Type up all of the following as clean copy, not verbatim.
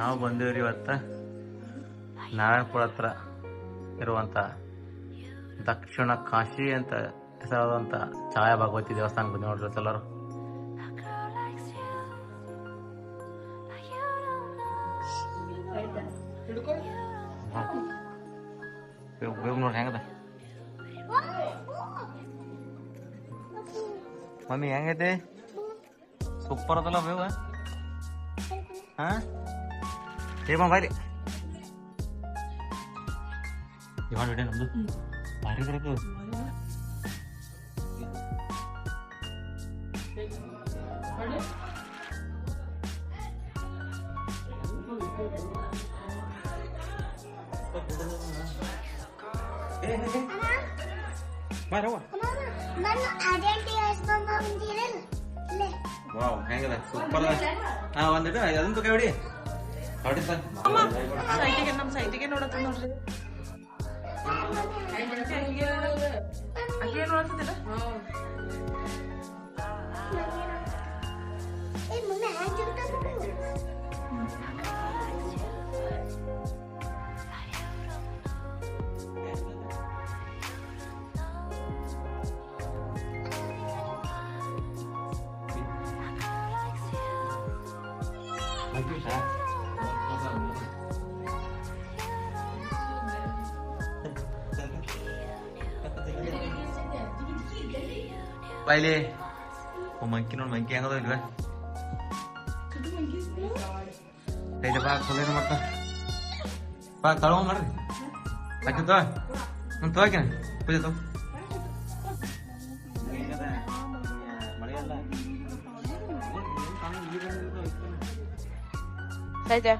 ನಾವು ಬಂದಿವ್ರಿ ಇವತ್ತ ನಾರಾಯಣಪುರ ಹತ್ರ ಇರುವಂತ ದಕ್ಷಿಣ ಕಾಶಿ ಅಂತ ಹೆಸರಾದಂತ ಛಾಯಾ ಭಗವತಿ ದೇವಸ್ಥಾನಕ್ಕೆ ಬಂದು ನೋಡ್ರಿ ಎಲ್ಲರೂ. ನೋಡಿ ಹೆಂಗದ ಮಮ್ಮಿ, ಹೆಂಗೈತಿ? ಸೂಪರ್ ಅದಲ್ಲ ಬೇವ. ಹಾ ಏಮ ಬಾರಿ ಇವಾಗ ಬಿಡಿ ನಮ್ದು ಭಾರಿ ಬರಬೇಕು. ವಾವ್, ಹೆಂಗದ? ಸೂಪರ್ ಅದ. ಹಾ, ಒಂದಿಟ್ಟು ಅದನ್ನ ಕೈ ಹೊಡಿ ಹೊಡಿ ಸರ್. ನಮ್ಮ ಸೈಟಿಗೆ ನೋಡತ್ತ ನೋಡ್ರಿ. ಬಾಯ್ಲಿ ಮಂಕಿ ನೋಡಿ, ಮಂಕಿ ಹೆಂಗದ ಇಲ್ವ? ಬಾ ಕೊಲೆ ಮಾಡ್ತಾ ಬಾ ತಳವ ಮಾಡ್ರಿ. ಹಾಕಿ ತೋಕೆ ಪೂಜೆ ತಗೋ. ಸೈತೆ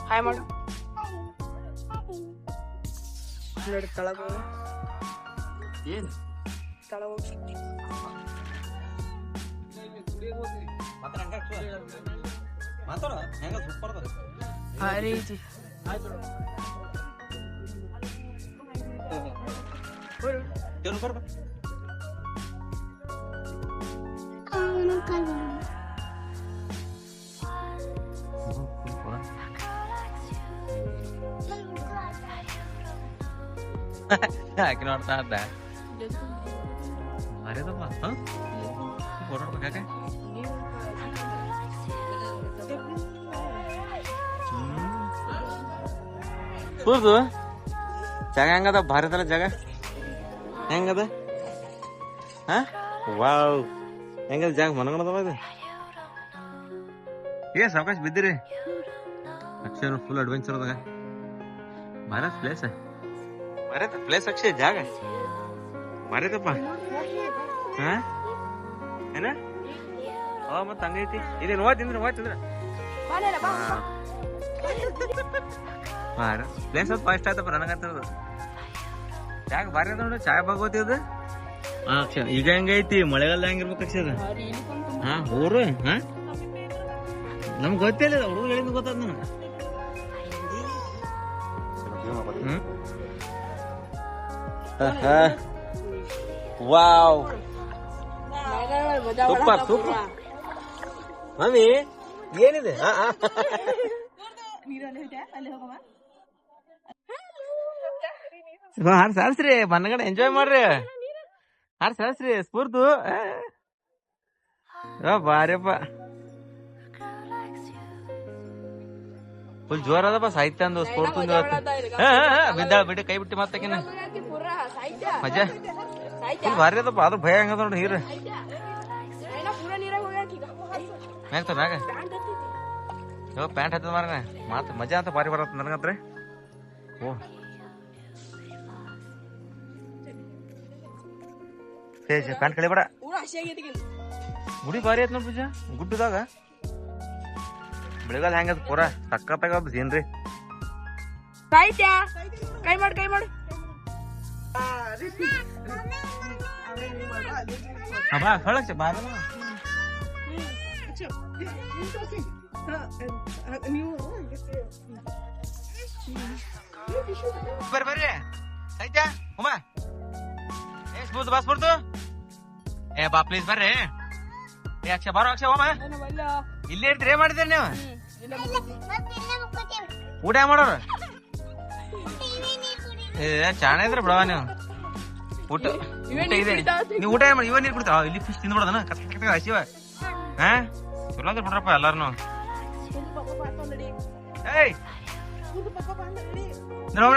ಹಾಯ್ ಮಾಡು. ನೋಡಿ ತಳಗ ಏನು ತಳಗ ಮಾತಾಡ ಹೆಂಗ ಸೂಪರ್ ಅದ. ಭಾರಿ ಐತಿ. ಹಾಕಿ ನೋಡ್ತಾ ಇದ್ದ ಅರೇದಪ್ಪ. ಫೋಟೋ ನೋಡ್ಬೇಕಾಕೆ ಕೂರ್ದು ಜಾಗ ಹೆಂಗದ? ಭಾರಿ ಅದಲ್ಲ ಜಾಗ. ಹೆಂಗದ? ಹಾ ವಾವ್, ಹೆಂಗದ ಜಾಗ? ಮನಗಣದವ ಇದು. ಸಾವಕಾಶ ಬಿದ್ದಿರಿ. ಅಕ್ಷಯ ಫುಲ್ ಅಡ್ವೆಂಚರ್ ಅದಾಗ ಭಾರತ್ ಪ್ಲೇಸ್. ಭಾರತ್ ಪ್ಲೇಸ್ ಅಕ್ಷಯ್ ಜಾಗ ಭಾರತಪ್ಪ. ಹಾ ಏನ ಮತ್ತ ಹಂಗೈತಿ. ಇದೇನು ಹೋಯ್ತಿಂದ್ರ ಪ್ಲೇಸ್ ಅದು ಫಸ್ಟ್ ಆಯ್ತಪ್ಪ ನನಗಂತದ. ಜಾಗ ಭಾರಿ ಅದ ನೋಡಿ. ಛಾಯಾ ಭಗವತಿ ಅದು. ಅಕ್ಷಯ ಈಗ ಹೆಂಗೈತಿ? ಮಳೆಗಾಲ ಹೆಂಗಿರ್ಬೇಕು ಅಕ್ಷಯ ಅದು? ಹಾ ಊರು. ಹಾ ನಮ್ಗೆ ಗೊತ್ತಿಲ್ಲ, ಹುಡುಗರು ಹೇಳಿದ್ ಗೊತ್ತಾದ ನನಗೆ. Wow, super super. ಮಮ್ಮಿ ಏನಿದೆ? ಹಾರ್ ಸಾಲ್ಸ್ರಿ, ಮನಗಡೆ ಎಂಜಾಯ್ ಮಾಡ್ರಿ. ಹಾರ್ ಸಾಲ್ಸ್ರಿ ಸ್ಫೂರ್ತು. ಬಾರಿಯಪ್ಪ, ಫುಲ್ ಜೋರ್ ಅದಪ್ಪ ಸಾಹಿತ್ಯ ಅಂದು ಸ್ಫೂರ್ತು. ಬಿದ್ದಾಳ ಬಿಟ್ಟು ಕೈ ಬಿಟ್ಟು ಮತ್ತಕಿನ ಮಜಾ ಫುಲ್ ಭಾರಿ ಅದಪ್ಪ. ಅದು ಭಯ ಹಂಗದ ನೋಡಿ. ನೀರು ಮ್ಯಾಗ್ತ ಮ್ಯಾಗ ಪ್ಯಾಂಟ್ ಹತ್ತದ ಮಾರ ಮಾತು ಮಜಾ ಅಂತ ಭಾರಿ ಬರತ್ತ ನನಗಂತ್ರಿ. ಓ ಪ್ಯಾಂಟ್ ಕಳಿಬೇಡ. ಗುಡಿ ಭಾರಿ ಐತ್ ನೋಡಿ ಪೂಜಾ. ಗುಡ್ಡದಾಗ ಬೆಳಗಾಲ ಹೆಂಗದ ಪೂರಾ ಸಕ್ಕತ್ತಾಗ ಸೀನ್ರಿ. ಸಾಹಿತ್ಯ ಕೈ ಮಾಡು ಕೈ ಮಾಡು. ಬಾ ಕಳಕ್ಷ ಬಾರ ಬರ್ರಿ ಬರ್ರಿ. ಸಾಹಿತ್ಯ ಉಮಾ ಸ್ಫೂರ್ತು ಬಾ ಸ್ಫೂರ್ತು. ಬಾ ಪ್ಲೀಸ್ ಬರ್ರಿ. ಅಕ್ಷಯ ಬಾರೋ ಅಕ್ಷಯ ಹೋಮ. ಇಲ್ಲೇ ಇರ್ತೀರಿ. ಏನ್ ಮಾಡಿದ್ರಿ ನೀವು? ಊಟ ಮಾಡೋರು ಚಾಣ ಇದ್ರೆ ಬಿಡವ ನೀವು ಊಟ ಊಟ ಇದೆ ನೀವು ಊಟ ಮಾಡಿ ಇವ ನೀರು ಕುಡಿತಾವ ಇಲ್ಲಿ ಫಿಶ್ ತಿಂದ್ಬಿಡೋದನ ಕತ್ತ ಹಸಿವ ಹಾ ಚಲೋ ಅಂದ್ರೆ ಬಿಡ್ರಪ್ಪ ಎಲ್ಲಾರನು ಏಯ್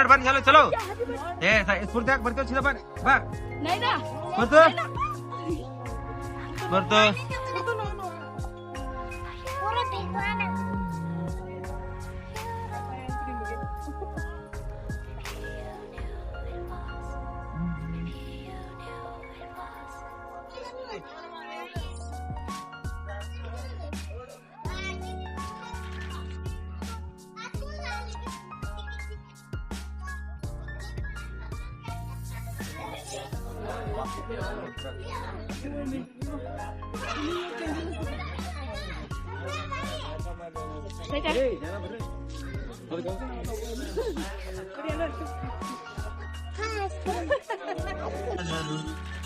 ಬಂದ್ ಚಲೋ ಚಲೋ ಸ್ಫೂರ್ತಿ ಹಾಕಿ ಬರ್ತೇವೆ ಚಿಲ್ಲ ಬಾ ಬರ್ತು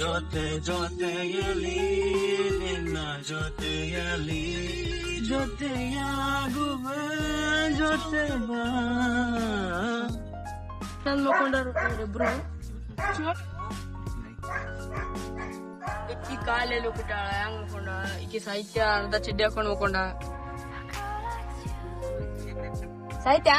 ಜೊತೆ ಜೊತೆಯಲಿ ನಿನ್ನ ಜೊತೆಯಲಿ ಜೊತೆಯಾಗುವ ಜೊತೆ ಬಾ ಚಂದ ಮಕ್ಕೊಂಡಾರ ಇಬ್ರು ಈ ಕಾಲೆಲ್ಲಿ ಹೋಗ್ಬಿಟ್ಟಾಳ ಹೆಂಗ್ ಮಕ್ಕೊಂಡ ಈಕಿ ಸಾಹಿತ್ಯ ಅರ್ಧ ಚಡ್ಡಿ ಹಾಕೊಂಡ್ ಮಕ್ಕೊಂಡ ಸಾಹಿತ್ಯ